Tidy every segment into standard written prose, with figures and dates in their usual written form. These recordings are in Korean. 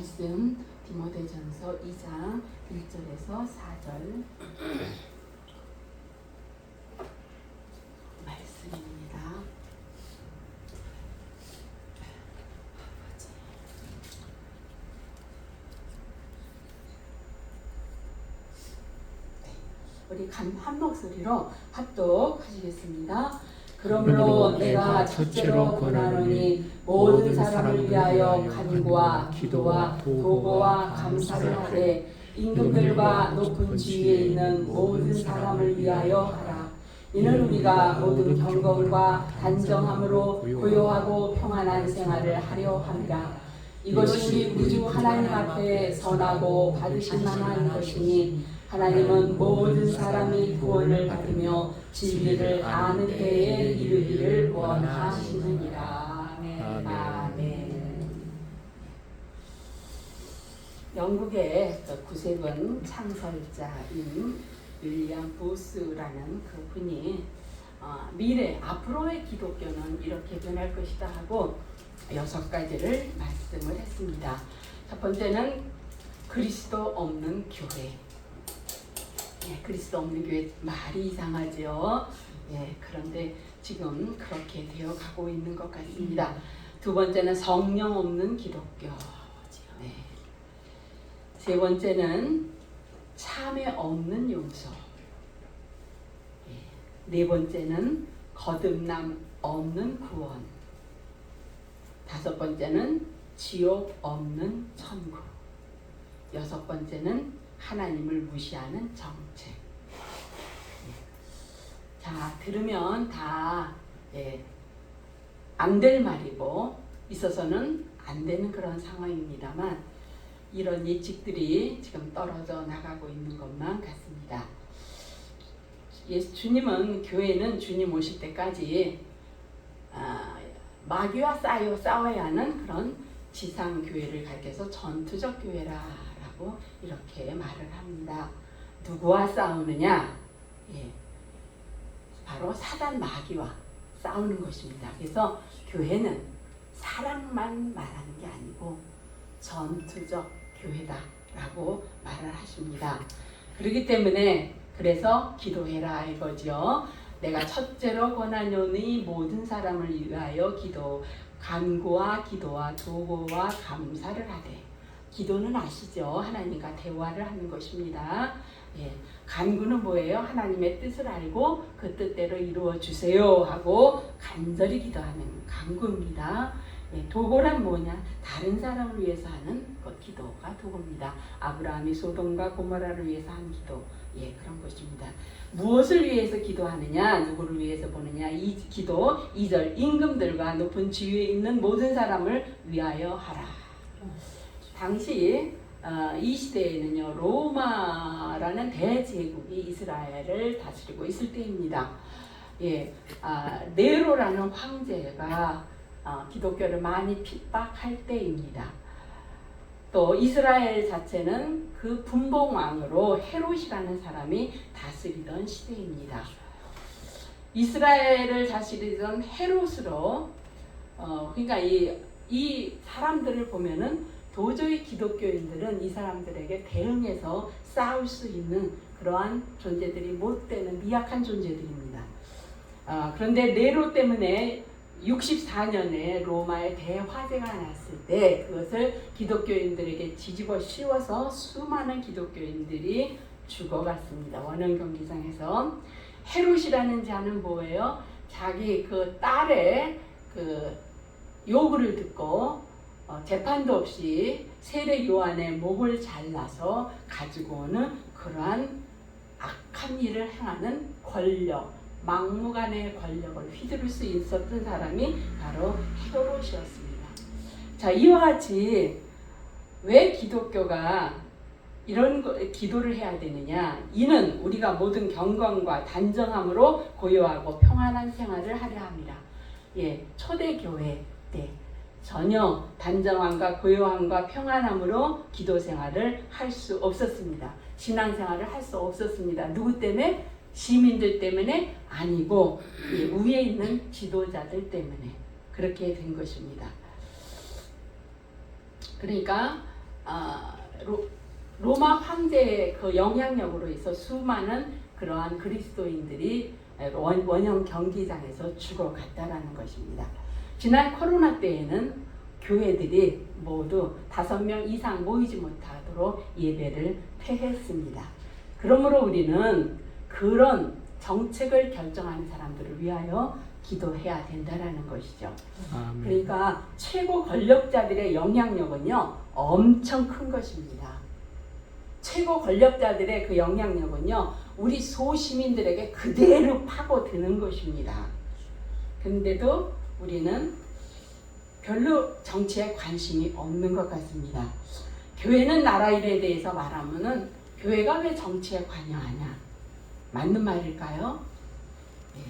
말씀 디모데전서 2장 1절에서 4절 말씀입니다. 우리 한 목소리로 합독하시겠습니다. 그러므로 내가 첫째로 권하노니 모든 사람을 위하여 간구와 기도와 도고와 감사를 하되 임금들과 높은 지위에 있는 모든 사람을 위하여 하라. 이는 우리가 모든 경건과 단정함으로 고요하고 평안한 생활을 하려 함이라. 이것이 우리 주 하나님 앞에 선하고 받으실 만한 것이니 하나님은 모든 사람이 구원을 받으며 진리를 아는 때에 이르기를 원하시느니라. 아멘. 영국의 구세군 창설자인 윌리엄 부스라는 그 분이 미래 앞으로의 기독교는 이렇게 변할 것이다 하고 6가지를 말씀을 했습니다. 첫 번째는 그리스도 없는 교회. 그리스도 없는 교회 말이 이상하죠. 그런데 지금 그렇게 되어 가고 있는 것 같습니다. 두 번째는 성령 없는 기독교. 세 번째는 참회 없는 용서. 네 번째는 거듭남 없는 구원. 다섯 번째는 지옥 없는 천국. 여섯 번째는 하나님을 무시하는 정책. 자, 들으면 다 안 될 말이고 있어서는 안 되는 그런 상황입니다만 이런 예측들이 지금 떨어져 나가고 있는 것만 같습니다. 주님은 교회는 주님 오실 때까지 마귀와 싸워야 하는 그런 지상 교회를 가르쳐서 전투적 교회라라고 이렇게 말을 합니다. 누구와 싸우느냐? 바로 사단 마귀와 싸우는 것입니다. 그래서 교회는 사람만 말하는 게 아니고 전투적 교회다라고 말을 하십니다. 그렇기 때문에 그래서 기도해라 이거죠. 내가 첫째로 권하노니 모든 사람을 위하여 간구와 기도와 도고와 감사를 하되. 기도는 아시죠? 하나님과 대화를 하는 것입니다. 간구는 뭐예요? 하나님의 뜻을 알고 그 뜻대로 이루어 주세요 하고 간절히 기도하는 간구입니다. 도고란 뭐냐? 다른 사람을 위해서 하는 것 기도가 도고입니다. 아브라함이 소돔과 고모라를 위해서 한 기도, 그런 것입니다. 무엇을 위해서 기도하느냐? 누구를 위해서 보느냐? 이 기도 2절 임금들과 높은 지위에 있는 모든 사람을 위하여 하라. 당시 이 시대에는요 로마라는 대제국이 이스라엘을 다스리고 있을 때입니다. 네로라는 황제가 기독교를 많이 핍박할 때입니다. 또 이스라엘 자체는 그 분봉왕으로 헤롯이라는 사람이 다스리던 시대입니다. 이스라엘을 다스리던 헤롯으로 그러니까 이 사람들을 보면은 도저히 기독교인들은 이 사람들에게 대응해서 싸울 수 있는 그러한 존재들이 못 되는 미약한 존재들입니다. 그런데 네로 때문에 64년에 로마에 대화재가 났을 때 그것을 기독교인들에게 뒤집어 씌워서 수많은 기독교인들이 죽어갔습니다. 원형 경기장에서. 헤롯이라는 자는 뭐예요? 자기 그 딸의 그 요구를 듣고 재판도 없이 세례 요한의 목을 잘라서 가지고 오는 그러한 악한 일을 행하는 권력, 막무가내의 권력을 휘두를 수 있었던 사람이 바로 헤롯이었습니다. 자, 이와 같이 왜 기독교가 이런 기도를 해야 되느냐? 이는 우리가 모든 경건과 단정함으로 고요하고 평안한 생활을 하려 합니다. 초대교회 때 전혀 단정함과 고요함과 평안함으로 기도 생활을 할 수 없었습니다. 신앙생활을 할 수 없었습니다. 누구 때문에? 시민들 때문에 아니고 위에 있는 지도자들 때문에 그렇게 된 것입니다. 그러니까 로마 황제의 그 영향력으로 해서 수많은 그러한 그리스도인들이 원형 경기장에서 죽어갔다라는 것입니다. 지난 코로나 때에는 교회들이 모두 5명 이상 모이지 못하도록 예배를 폐했습니다. 그러므로 우리는 그런 정책을 결정하는 사람들을 위하여 기도해야 된다라는 것이죠. 그러니까 최고 권력자들의 영향력은요 엄청 큰 것입니다. 최고 권력자들의 그 영향력은요 우리 소시민들에게 그대로 파고드는 것입니다. 그런데도 우리는 별로 정치에 관심이 없는 것 같습니다. 교회는 나라 일에 대해서 말하면은 교회가 왜 정치에 관여하냐? 맞는 말일까요? 예.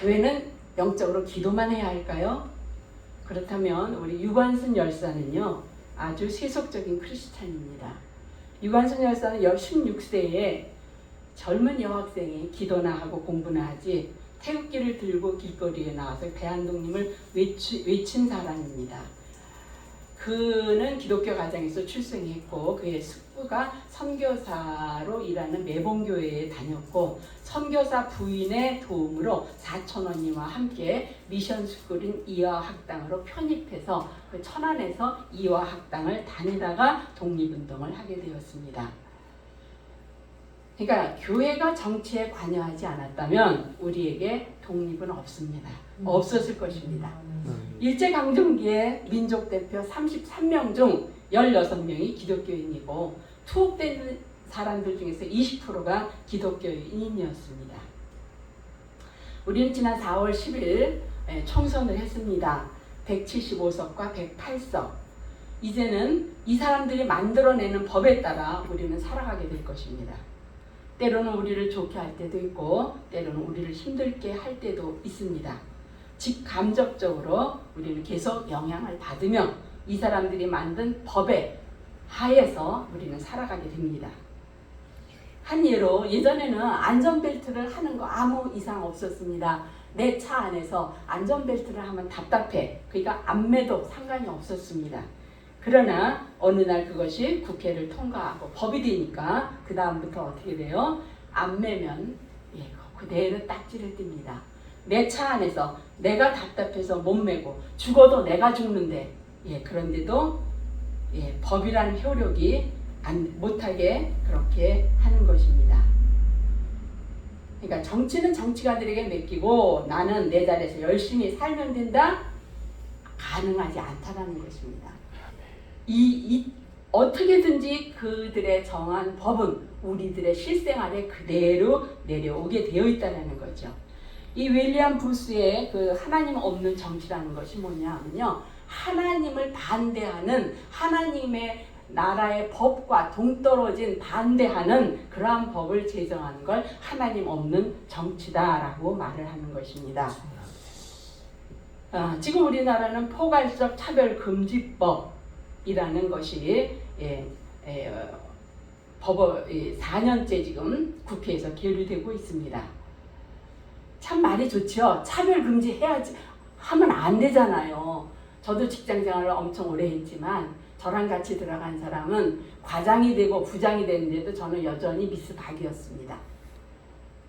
교회는 영적으로 기도만 해야 할까요? 그렇다면 우리 유관순 열사는요 아주 세속적인 크리스찬입니다. 유관순 열사는 16세에 젊은 여학생이 기도나 하고 공부나 하지 태극기를 들고 길거리에 나와서 대한독립을 외친 사람입니다. 그는 기독교 가정에서 출생했고 그의 숙부가 선교사로 일하는 매봉교회에 다녔고 선교사 부인의 도움으로 사촌언니와 함께 미션 스쿨인 이화학당으로 편입해서 그 천안에서 이화학당을 다니다가 독립운동을 하게 되었습니다. 그러니까 교회가 정치에 관여하지 않았다면 우리에게 독립은 없습니다. 없었을 것입니다. 일제강점기에 민족대표 33명 중 16명이 기독교인이고 투옥된 사람들 중에서 20%가 기독교인이었습니다. 우리는 지난 4월 10일 총선을 했습니다. 175석과 108석. 이제는 이 사람들이 만들어내는 법에 따라 우리는 살아가게 될 것입니다. 때로는 우리를 좋게 할 때도 있고 때로는 우리를 힘들게 할 때도 있습니다. 직감적적으로 우리는 계속 영향을 받으며 이 사람들이 만든 법에 하에서 우리는 살아가게 됩니다. 한 예로 예전에는 안전벨트를 하는 거 아무 이상 없었습니다. 내 차 안에서 안전벨트를 하면 답답해. 그러니까 안 매도 상관이 없었습니다. 그러나 어느 날 그것이 국회를 통과하고 법이 되니까 그 다음부터 어떻게 돼요? 안 매면 그대로 딱지를 띱니다. 내 차 안에서 내가 답답해서 못 매고 죽어도 내가 죽는데 그런데도 법이라는 효력이 못하게 그렇게 하는 것입니다. 그러니까 정치는 정치가들에게 맡기고 나는 내 자리에서 열심히 살면 된다? 가능하지 않다는 것입니다. 어떻게든지 그들의 정한 법은 우리들의 실생활에 그대로 내려오게 되어 있다는 거죠. 이 윌리엄 부스의 그 하나님 없는 정치라는 것이 뭐냐면요. 하나님을 반대하는 하나님의 나라의 법과 동떨어진 반대하는 그러한 법을 제정하는 걸 하나님 없는 정치다라고 말을 하는 것입니다. 지금 우리나라는 포괄적 차별금지법이라는 것이 4년째 지금 국회에서 계류되고 있습니다. 참 말이 좋죠. 차별금지 해야지 하면 안 되잖아요. 저도 직장생활을 엄청 오래 했지만 저랑 같이 들어간 사람은 과장이 되고 부장이 됐는데도 저는 여전히 미스 박이었습니다.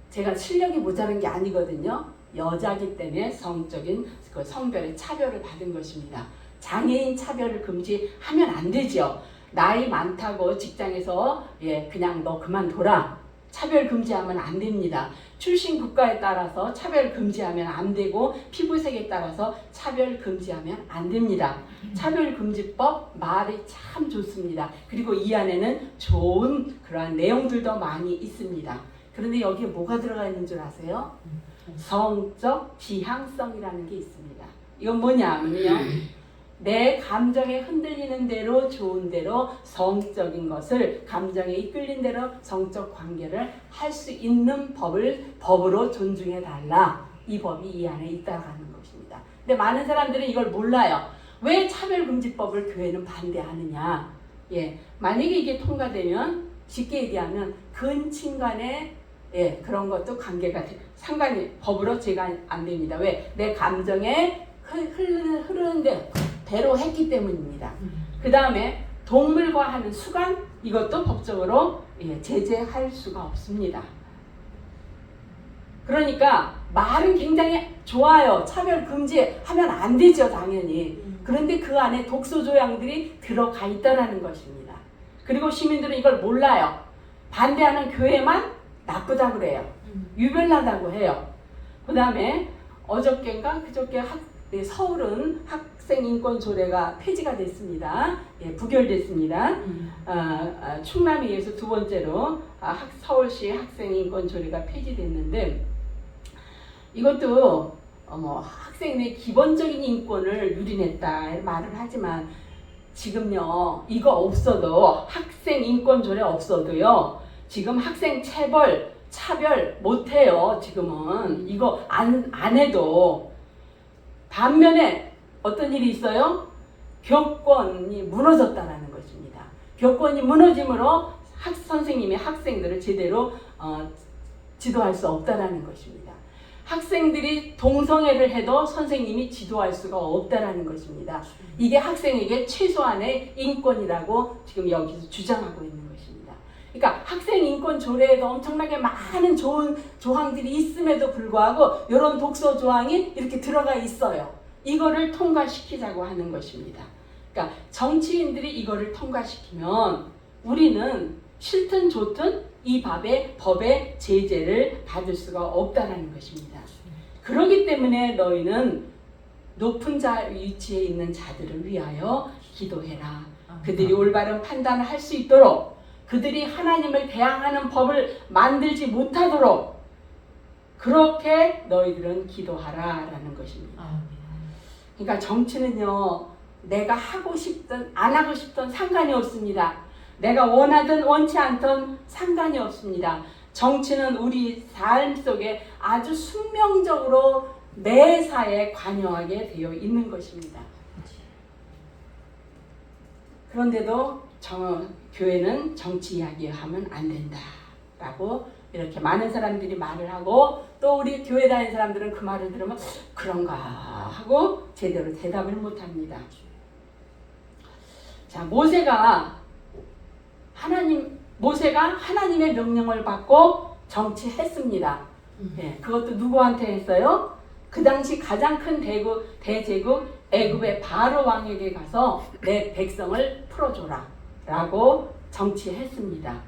제가 실력이 모자란 게 아니거든요. 여자기 때문에 성적인 그 성별의 차별을 받은 것입니다. 장애인 차별을 금지하면 안 되죠. 나이 많다고 직장에서 그냥 너 그만둬라. 차별 금지하면 안 됩니다. 출신 국가에 따라서 차별 금지하면 안 되고 피부색에 따라서 차별 금지하면 안 됩니다. 차별금지법 말이 참 좋습니다. 그리고 이 안에는 좋은 그러한 내용들도 많이 있습니다. 그런데 여기에 뭐가 들어가 있는 줄 아세요? 성적 지향성이라는 게 있습니다. 이건 뭐냐면요. 내 감정에 흔들리는 대로 좋은 대로 성적인 것을 감정에 이끌린 대로 성적 관계를 할 수 있는 법으로 존중해 달라. 이 법이 이 안에 있다는 것입니다. 근데 많은 사람들은 이걸 몰라요. 왜 차별금지법을 교회는 반대하느냐? 만약에 이게 통과되면 쉽게 얘기하면 근친 간에 그런 것도 관계가 상관이 법으로 제가 안 됩니다. 왜? 내 감정에 흐르는데 대로 했기 때문입니다. 그 다음에 동물과 하는 수간, 이것도 법적으로 제재할 수가 없습니다. 그러니까 말은 굉장히 좋아요. 차별 금지하면 안 되죠, 당연히. 그런데 그 안에 독소 조항들이 들어가 있다는 것입니다. 그리고 시민들은 이걸 몰라요. 반대하는 교회만 나쁘다 그래요. 유별나다고 해요. 그 다음에 어저께인가 그저께 서울은 학생인권 조례가 폐지가 됐습니다. 부결됐습니다. 충남에 의해서 두 번째로 서울시 학생인권 조례가 폐지됐는데, 이것도 학생의 기본적인 인권을 유린했다 말을 하지만, 지금요 이거 없어도, 학생 인권 조례 없어도요 지금 학생 차별 못해요. 지금은 이거 안 해도. 반면에 어떤 일이 있어요? 교권이 무너졌다는 것입니다. 교권이 무너짐으로 선생님이 학생들을 제대로 지도할 수 없다는 것입니다. 학생들이 동성애를 해도 선생님이 지도할 수가 없다는 것입니다. 이게 학생에게 최소한의 인권이라고 지금 여기서 주장하고 있는 것입니다. 그러니까 학생 인권 조례에도 엄청나게 많은 좋은 조항들이 있음에도 불구하고 이런 독소 조항이 이렇게 들어가 있어요. 이거를 통과시키자고 하는 것입니다. 그러니까 정치인들이 이거를 통과시키면 우리는 싫든 좋든 이 법의 제재를 받을 수가 없다는 것입니다. 그렇기 때문에 너희는 높은 위치에 있는 자들을 위하여 기도해라. 그들이 올바른 판단을 할 수 있도록, 그들이 하나님을 대항하는 법을 만들지 못하도록 그렇게 너희들은 기도하라라는 것입니다. 그러니까 정치는요, 내가 하고 싶든 안 하고 싶든 상관이 없습니다. 내가 원하든 원치 않든 상관이 없습니다. 정치는 우리 삶 속에 아주 숙명적으로 매사에 관여하게 되어 있는 것입니다. 그런데도 교회는 정치 이야기하면 안 된다라고 이렇게 많은 사람들이 말을 하고, 또 우리 교회 다니는 사람들은 그 말을 들으면 그런가 하고 제대로 대답을 못합니다. 자, 모세가 하나님의 명령을 받고 정치했습니다. 그것도 누구한테 했어요? 그 당시 가장 큰 대제국 애굽의 바로 왕에게 가서 내 백성을 풀어줘라 라고 정치했습니다.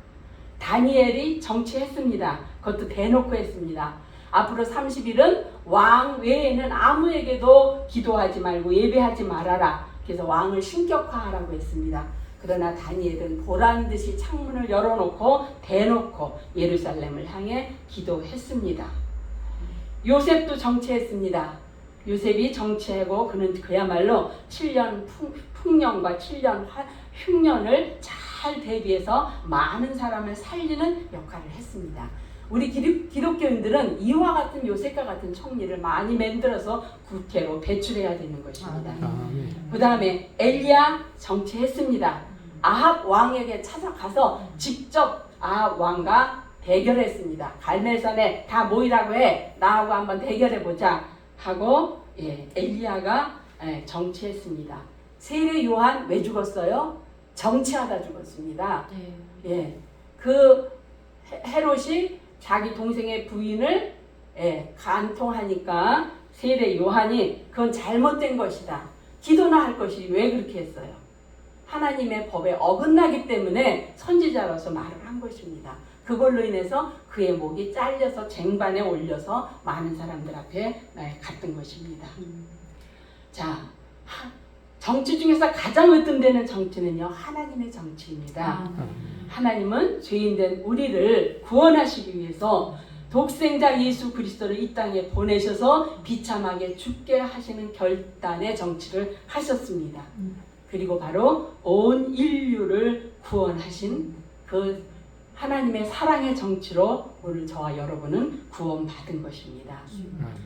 다니엘이 정치했습니다. 그것도 대놓고 했습니다. 앞으로 30일은 왕 외에는 아무에게도 기도하지 말고 예배하지 말아라. 그래서 왕을 신격화하라고 했습니다. 그러나 다니엘은 보란듯이 창문을 열어놓고 대놓고 예루살렘을 향해 기도했습니다. 요셉도 정치했습니다. 요셉이 정치하고 그는 그야말로 7년 풍년과 7년 흉년을 잘 대비해서 많은 사람을 살리는 역할을 했습니다. 우리 기독교인들은 이와 같은 요셉과 같은 총리를 많이 만들어서 국회로 배출해야 되는 것입니다. 그 다음에 엘리야 정치했습니다. 아합 왕에게 찾아가서 직접 아합 왕과 대결했습니다. 갈멜산에 다 모이라고 해. 나하고 한번 대결해보자 하고 엘리야가 정치했습니다. 세례 요한 왜 죽었어요? 정치하다 죽었습니다. 그 헤롯이 자기 동생의 부인을 간통하니까 세례 요한이 그건 잘못된 것이다. 기도나 할 것이 왜 그렇게 했어요? 하나님의 법에 어긋나기 때문에 선지자로서 말을 한 것입니다. 그걸로 인해서 그의 목이 잘려서 쟁반에 올려서 많은 사람들 앞에 갔던 것입니다. 자, 정치 중에서 가장 으뜸되는 정치는요, 하나님의 정치입니다. 하나님은 죄인된 우리를 구원하시기 위해서 독생자 예수 그리스도를 이 땅에 보내셔서 비참하게 죽게 하시는 결단의 정치를 하셨습니다. 그리고 바로 온 인류를 구원하신 그 하나님의 사랑의 정치로 오늘 저와 여러분은 구원받은 것입니다.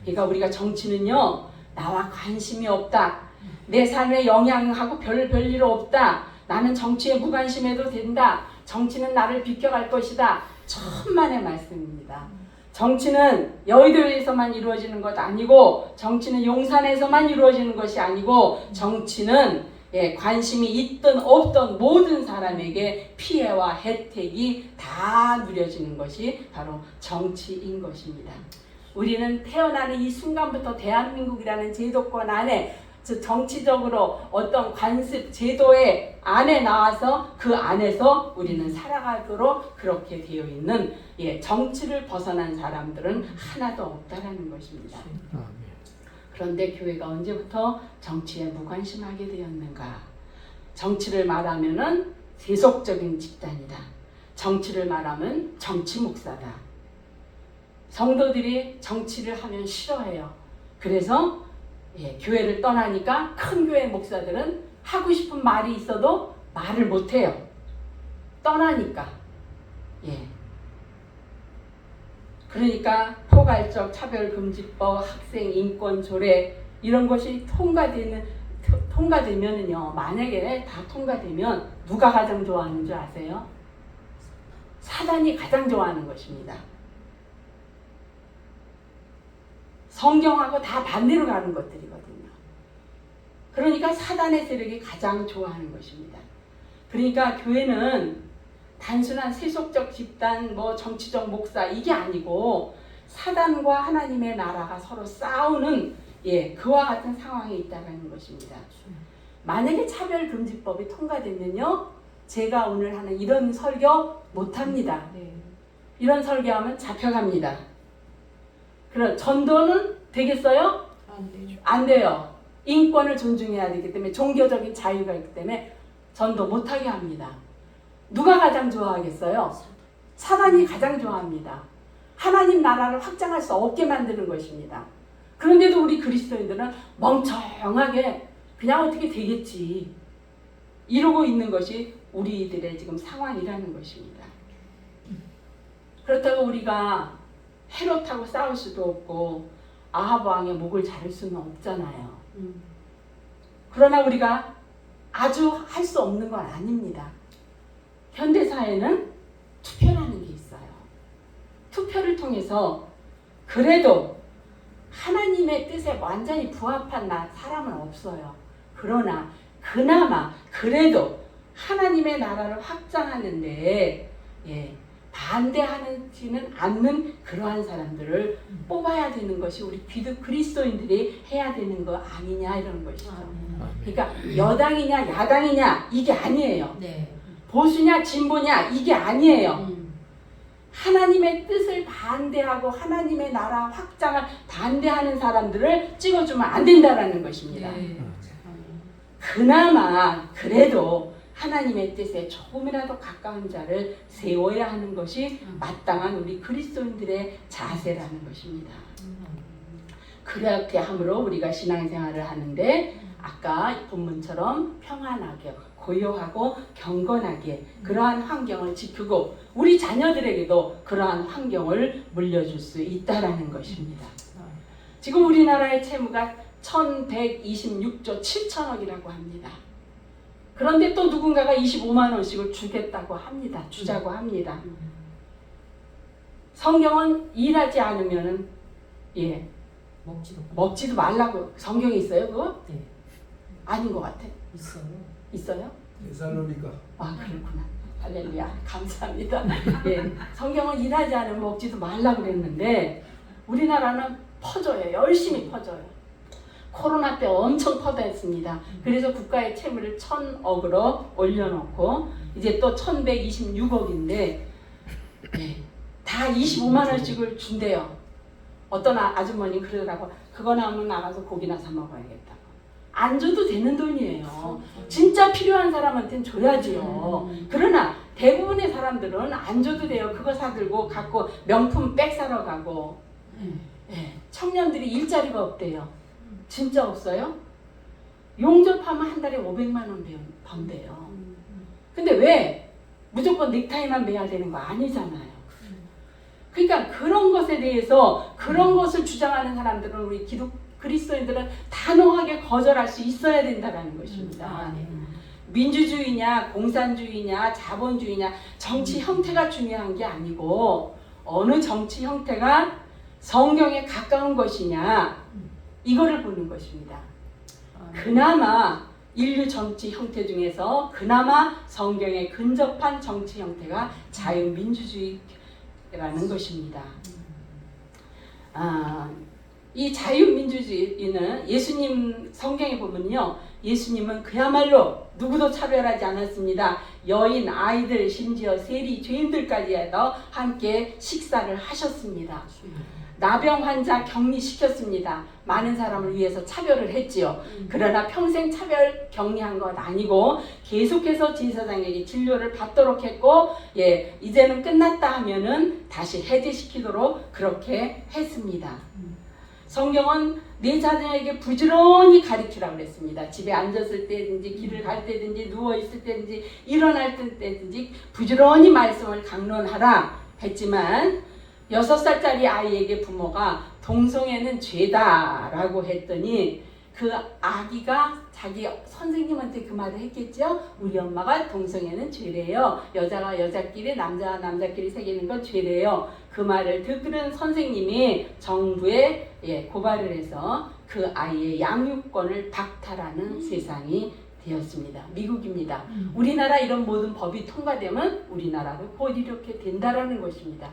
그러니까 우리가 정치는요, 나와 관심이 없다, 내 삶에 영향하고 별일 없다, 나는 정치에 무관심해도 된다, 정치는 나를 비켜갈 것이다, 천만의 말씀입니다. 정치는 여의도에서만 이루어지는 것 아니고 정치는 용산에서만 이루어지는 것이 아니고 정치는 관심이 있든 없든 모든 사람에게 피해와 혜택이 다 누려지는 것이 바로 정치인 것입니다. 우리는 태어나는 이 순간부터 대한민국이라는 제도권 안에 정치적으로 어떤 관습 제도의 안에 나와서 그 안에서 우리는 살아가도록 그렇게 되어 있는 정치를 벗어난 사람들은 하나도 없다라는 것입니다. 그런데 교회가 언제부터 정치에 무관심하게 되었는가? 정치를 말하면은 세속적인 집단이다. 정치를 말하면 정치 목사다. 성도들이 정치를 하면 싫어해요. 그래서 교회를 떠나니까 큰 교회 목사들은 하고 싶은 말이 있어도 말을 못해요. 떠나니까. 그러니까 포괄적 차별금지법, 학생인권 조례 이런 것이 통과되면은요. 만약에 다 통과되면 누가 가장 좋아하는 줄 아세요? 사단이 가장 좋아하는 것입니다. 성경하고 다 반대로 가는 것들이거든요. 그러니까 사단의 세력이 가장 좋아하는 것입니다. 그러니까 교회는 단순한 세속적 집단, 정치적 목사 이게 아니고 사단과 하나님의 나라가 서로 싸우는 그와 같은 상황에 있다는 것입니다. 만약에 차별금지법이 통과되면요, 제가 오늘 하는 이런 설교 못합니다. 이런 설교하면 잡혀갑니다. 그럼 전도는 되겠어요? 안 돼요. 인권을 존중해야 되기 때문에 종교적인 자유가 있기 때문에 전도 못하게 합니다. 누가 가장 좋아하겠어요? 사단이 가장 좋아합니다. 하나님 나라를 확장할 수 없게 만드는 것입니다. 그런데도 우리 그리스도인들은 멍청하게 그냥 어떻게 되겠지 이러고 있는 것이 우리들의 지금 상황이라는 것입니다. 그렇다고 우리가 헤롯하고 싸울 수도 없고 아합 왕의 목을 자를 수는 없잖아요. 그러나 우리가 아주 할 수 없는 건 아닙니다. 현대사회는 투표라는 게 있어요. 투표를 통해서 그래도 하나님의 뜻에 완전히 부합한 사람은 없어요. 그러나 그나마 그래도 하나님의 나라를 확장하는데 반대하지는 않는 그러한 사람들을 뽑아야 되는 것이 우리 그리스도인들이 해야 되는 거 아니냐 이런 것이죠. 그러니까 여당이냐 야당이냐 이게 아니에요. 보수냐 진보냐 이게 아니에요. 하나님의 뜻을 반대하고 하나님의 나라 확장을 반대하는 사람들을 찍어주면 안 된다라는 것입니다. 그나마 그래도 하나님의 뜻에 조금이라도 가까운 자를 세워야 하는 것이 마땅한 우리 그리스도인들의 자세라는 것입니다. 그렇게 함으로 우리가 신앙생활을 하는데 아까 본문처럼 평안하게 고요하고 경건하게 그러한 환경을 지키고 우리 자녀들에게도 그러한 환경을 물려줄 수 있다라는 것입니다. 지금 우리나라의 채무가 1126조 7천억이라고 합니다. 그런데 또 누군가가 25만 원씩을 주겠다고 합니다. 주자고 합니다. 성경은 일하지 않으면은 먹지도 말라고 성경에 있어요, 그거? 네. 아닌 것 같아. 있어요. 있어요? 살로니까. 아 그렇구나. 할렐루야. 감사합니다. 성경은 일하지 않으면 먹지도 말라고 그랬는데 우리나라는 퍼져요. 열심히 퍼져요. 코로나 때 엄청 퍼졌습니다. 그래서 국가의 채무를 1,000억으로 올려놓고 이제 또 1,126억인데 다 25만 원씩을 준대요. 어떤 아주머니 그러더라고. 그거 나오면 나가서 고기나 사 먹어야겠다고. 안 줘도 되는 돈이에요. 진짜 필요한 사람한테는 줘야지요. 그러나 대부분의 사람들은 안 줘도 돼요. 그거 사들고 갖고 명품 백 사러 가고. 청년들이 일자리가 없대요. 진짜 없어요? 용접하면 한 달에 500만 원 번대요. 근데 왜 무조건 넥타이만 매야 되는 거 아니잖아요. 그러니까 그런 것에 대해서 그런 것을 주장하는 사람들은 우리 그리스도인들은 단호하게 거절할 수 있어야 된다는 것입니다. 민주주의냐 공산주의냐 자본주의냐 정치 형태가 중요한 게 아니고 어느 정치 형태가 성경에 가까운 것이냐 이거를 보는 것입니다. 그나마 인류 정치 형태 중에서 그나마 성경에 근접한 정치 형태가 자유민주주의라는 것입니다. 이 자유민주주의는 예수님 성경에 보면요, 예수님은 그야말로 누구도 차별하지 않았습니다. 여인, 아이들, 심지어 세리, 죄인들까지 해서 함께 식사를 하셨습니다. 나병 환자 격리시켰습니다. 많은 사람을 위해서 차별을 했지요. 그러나 평생 차별 격리한 것 아니고 계속해서 제사장에게 진료를 받도록 했고, 이제는 끝났다 하면은 다시 해제시키도록 그렇게 했습니다. 성경은 내 자녀에게 부지런히 가르치라고 그랬습니다. 집에 앉았을 때든지 길을 갈 때든지 누워 있을 때든지 일어날 때든지 부지런히 말씀을 강론하라 했지만 6살짜리 아이에게 부모가 동성애는 죄다라고 했더니 그 아기가 자기 선생님한테 그 말을 했겠죠. 우리 엄마가 동성애는 죄래요. 여자가 여자끼리 남자가 남자끼리 사귀는 건 죄래요. 그 말을 듣는 선생님이 정부에 고발을 해서 그 아이의 양육권을 박탈하는 세상이 되었습니다. 미국입니다. 우리나라 이런 모든 법이 통과되면 우리나라도 곧 이렇게 된다라는 것입니다.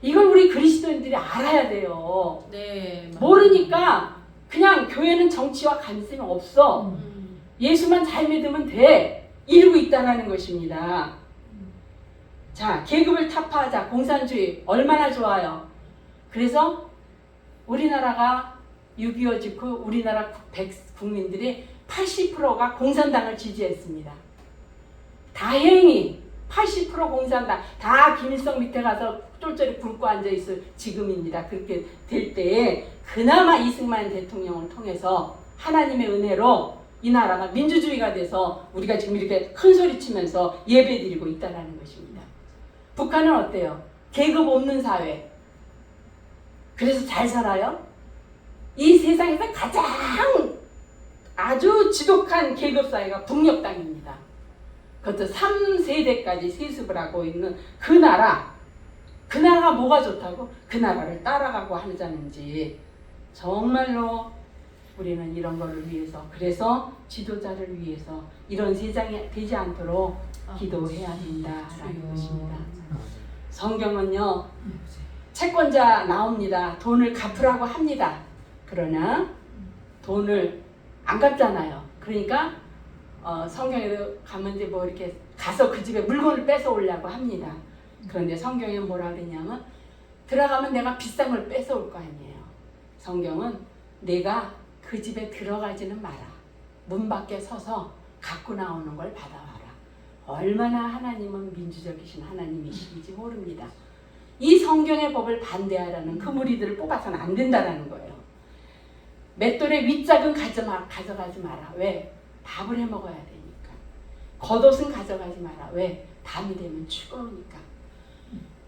이걸 우리 그리스도인들이 알아야 돼요. 네, 모르니까 그냥 교회는 정치와 관심이 없어. 예수만 잘 믿으면 돼. 이러고 있다는 것입니다. 자, 계급을 타파하자. 공산주의 얼마나 좋아요. 그래서 우리나라가 6.25 직후 우리나라 국민들이 80%가 공산당을 지지했습니다. 다행히 80% 공산당, 다 김일성 밑에 가서 쫄쫄이 굶고 앉아있을 지금입니다. 그렇게 될 때에 그나마 이승만 대통령을 통해서 하나님의 은혜로 이 나라가 민주주의가 돼서 우리가 지금 이렇게 큰 소리 치면서 예배드리고 있다는 것입니다. 북한은 어때요? 계급 없는 사회. 그래서 잘 살아요? 이 세상에서 가장 아주 지독한 계급 사회가 북녘 땅입니다. 그것도 3세대까지 세습을 하고 있는 그 나라가 뭐가 좋다고? 그 나라를 따라가고 하자는지. 정말로 우리는 이런 거를 위해서, 그래서 지도자를 위해서 이런 세상이 되지 않도록 기도해야 된다라는 것입니다. 성경은요, 채권자 나옵니다. 돈을 갚으라고 합니다. 그러나 돈을 안 갚잖아요. 그러니까 성경에도 가면 이제 뭐 이렇게 가서 그 집에 물건을 뺏어오려고 합니다. 그런데 성경에 뭐라 그러냐면 들어가면 내가 비싼 걸 뺏어올 거 아니에요. 성경은 내가 그 집에 들어가지는 마라. 문 밖에 서서 갖고 나오는 걸 받아와라. 얼마나 하나님은 민주적이신 하나님이신지 모릅니다. 이 성경의 법을 반대하라는 그 무리들을 뽑아서는 안 된다는 거예요. 맷돌의 윗짝은 가져가지 마라. 왜? 밥을 해 먹어야 되니까. 겉옷은 가져가지 마라. 왜? 밤이 되면 추거우니까.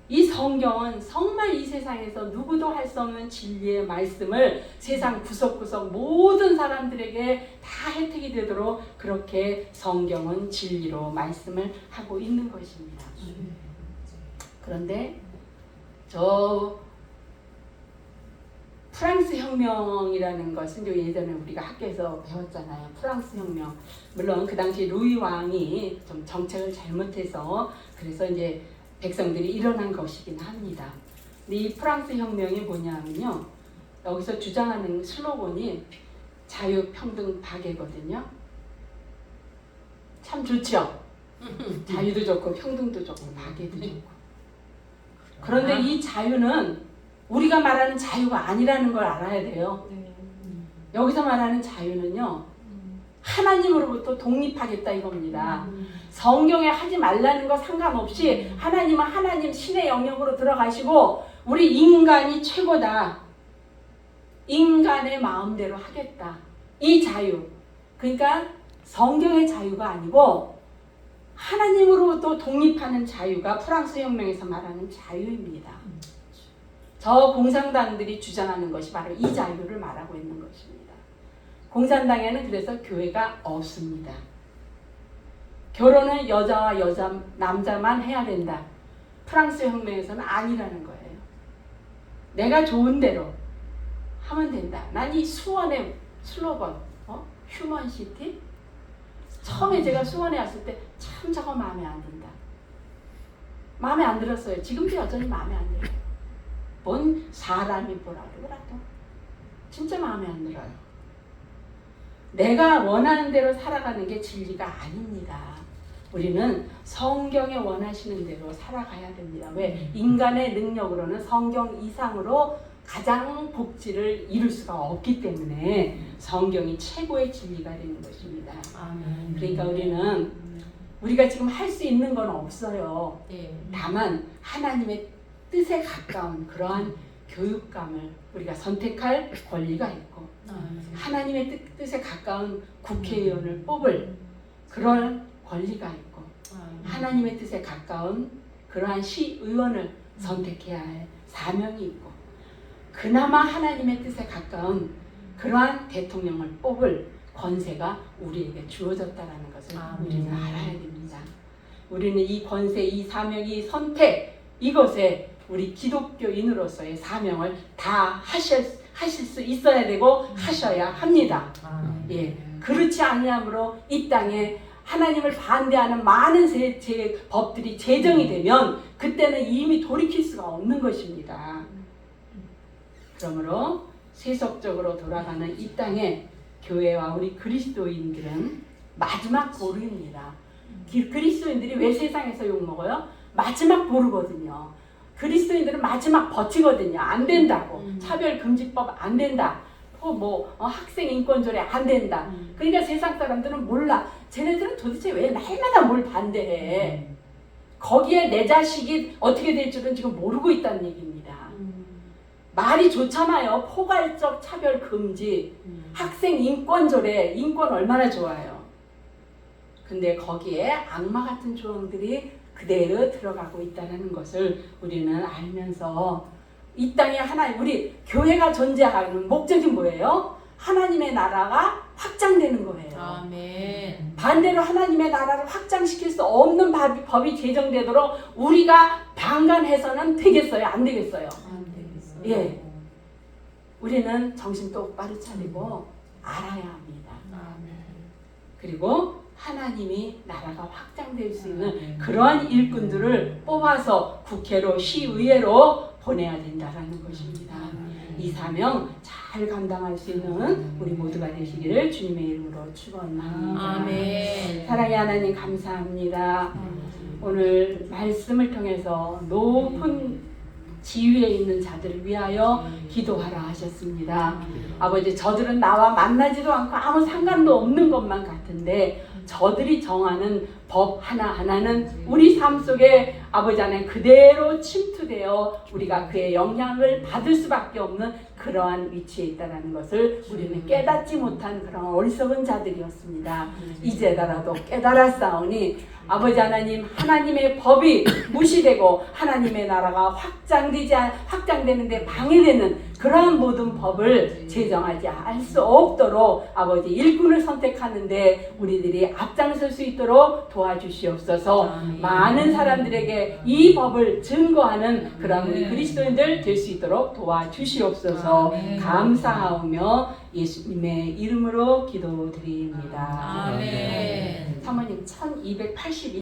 이 성경은 정말 이 세상에서 누구도 할 수 없는 진리의 말씀을 세상 구석구석 모든 사람들에게 다 혜택이 되도록 그렇게 성경은 진리로 말씀을 하고 있는 것입니다. 그런데 저 프랑스 혁명이라는 것은 예전에 우리가 학교에서 배웠잖아요. 프랑스 혁명. 물론 그 당시 루이 왕이 좀 정책을 잘못해서 그래서 이제 백성들이 일어난 것이긴 합니다. 근데 이 프랑스 혁명이 뭐냐면요. 여기서 주장하는 슬로건이 자유, 평등, 박애거든요. 참 좋죠. 자유도 좋고 평등도 좋고 박애도 좋고. 그런데 이 자유는 우리가 말하는 자유가 아니라는 걸 알아야 돼요. 여기서 말하는 자유는요. 하나님으로부터 독립하겠다 이겁니다. 성경에 하지 말라는 거 상관없이 하나님은 하나님 신의 영역으로 들어가시고 우리 인간이 최고다. 인간의 마음대로 하겠다. 이 자유. 그러니까 성경의 자유가 아니고 하나님으로부터 독립하는 자유가 프랑스 혁명에서 말하는 자유입니다. 저 공산당들이 주장하는 것이 바로 이 자유를 말하고 있는 것입니다. 공산당에는 그래서 교회가 없습니다. 결혼은 여자와 남자만 해야 된다. 프랑스 혁명에서는 아니라는 거예요. 내가 좋은 대로 하면 된다. 난 이 수원의 슬로건 휴먼시티 처음에 제가 수원에 왔을 때 참 저거 마음에 안 든다. 마음에 안 들었어요. 지금도 여전히 마음에 안 들어요. 뭔 사람이 뭐라 그러더라도 진짜 마음에 안 들어요. 내가 원하는 대로 살아가는 게 진리가 아닙니다. 우리는 성경에 원하시는 대로 살아가야 됩니다. 왜? 인간의 능력으로는 성경 이상으로 가장 복지를 이룰 수가 없기 때문에 성경이 최고의 진리가 되는 것입니다. 아멘. 그러니까 우리가 지금 할 수 있는 건 없어요. 다만 하나님의 뜻에 가까운 그러한 교육감을 우리가 선택할 권리가 있고 하나님의 뜻에 가까운 국회의원을 뽑을 그런 권리가 있고 하나님의 뜻에 가까운 그러한 시의원을 선택해야 할 사명이 있고 그나마 하나님의 뜻에 가까운 그러한 대통령을 뽑을 권세가 우리에게 주어졌다는 것을 우리는 알아야 됩니다. 우리는 이 권세, 이 사명, 이 선택 이것에 우리 기독교인으로서의 사명을 다 하실 수 있어야 되고 하셔야 합니다. 예, 그렇지 아니하므로 이 땅에 하나님을 반대하는 많은 법들이 제정이 되면 그때는 이미 돌이킬 수가 없는 것입니다. 그러므로 세속적으로 돌아가는 이 땅에 교회와 우리 그리스도인들은 마지막 보루입니다. 그리스도인들이 왜 세상에서 욕먹어요? 마지막 보루거든요. 그리스도인들은 마지막 버티거든요. 안 된다고. 차별금지법 안 된다. 학생 인권조례 안 된다. 그러니까 세상 사람들은 몰라. 쟤네들은 도대체 왜 날마다 뭘 반대해. 거기에 내 자식이 어떻게 될 줄은 지금 모르고 있다는 얘기입니다. 말이 좋잖아요. 포괄적 차별 금지, 학생 인권조례, 인권 얼마나 좋아요. 근데 거기에 악마 같은 조항들이 그대로 들어가고 있다는 것을 우리는 알면서 이 땅에 우리 교회가 존재하는 목적이 뭐예요? 하나님의 나라가 확장되는 거예요. 아멘. 반대로 하나님의 나라를 확장시킬 수 없는 법이 제정되도록 우리가 방관해서는 되겠어요? 안 되겠어요? 예, 우리는 정신 똑바로 차리고 알아야 합니다. 그리고 하나님이 나라가 확장될 수 있는 그러한 일꾼들을 뽑아서 국회로 시의회로 보내야 된다라는 것입니다. 이 사명 잘 감당할 수 있는 우리 모두가 되시기를 주님의 이름으로 축원합니다. 아멘. 사랑의 하나님 감사합니다. 오늘 말씀을 통해서 높은 지위에 있는 자들을 위하여 기도하라 하셨습니다. 아버지, 저들은 나와 만나지도 않고 아무 상관도 없는 것만 같은데 저들이 정하는 법 하나하나는 우리 삶 속에 아버지 안에 그대로 침투되어 우리가 그의 영향을 받을 수밖에 없는 그러한 위치에 있다는 것을 우리는 깨닫지 못한 그런 어리석은 자들이었습니다. 이제라도 깨달았사오니 아버지 하나님, 하나님의 법이 무시되고 하나님의 나라가 확장되는데 방해되는 그러한 모든 법을 제정하지 할 수 없도록 아버지 일꾼을 선택하는데 우리들이 앞장설 수 있도록 도와주시옵소서. 많은 사람들에게 이 법을 증거하는 그런 우리 그리스도인들 될 수 있도록 도와주시옵소서. 감사하오며 예수님의 이름으로 기도드립니다. 아멘. 사모님 1282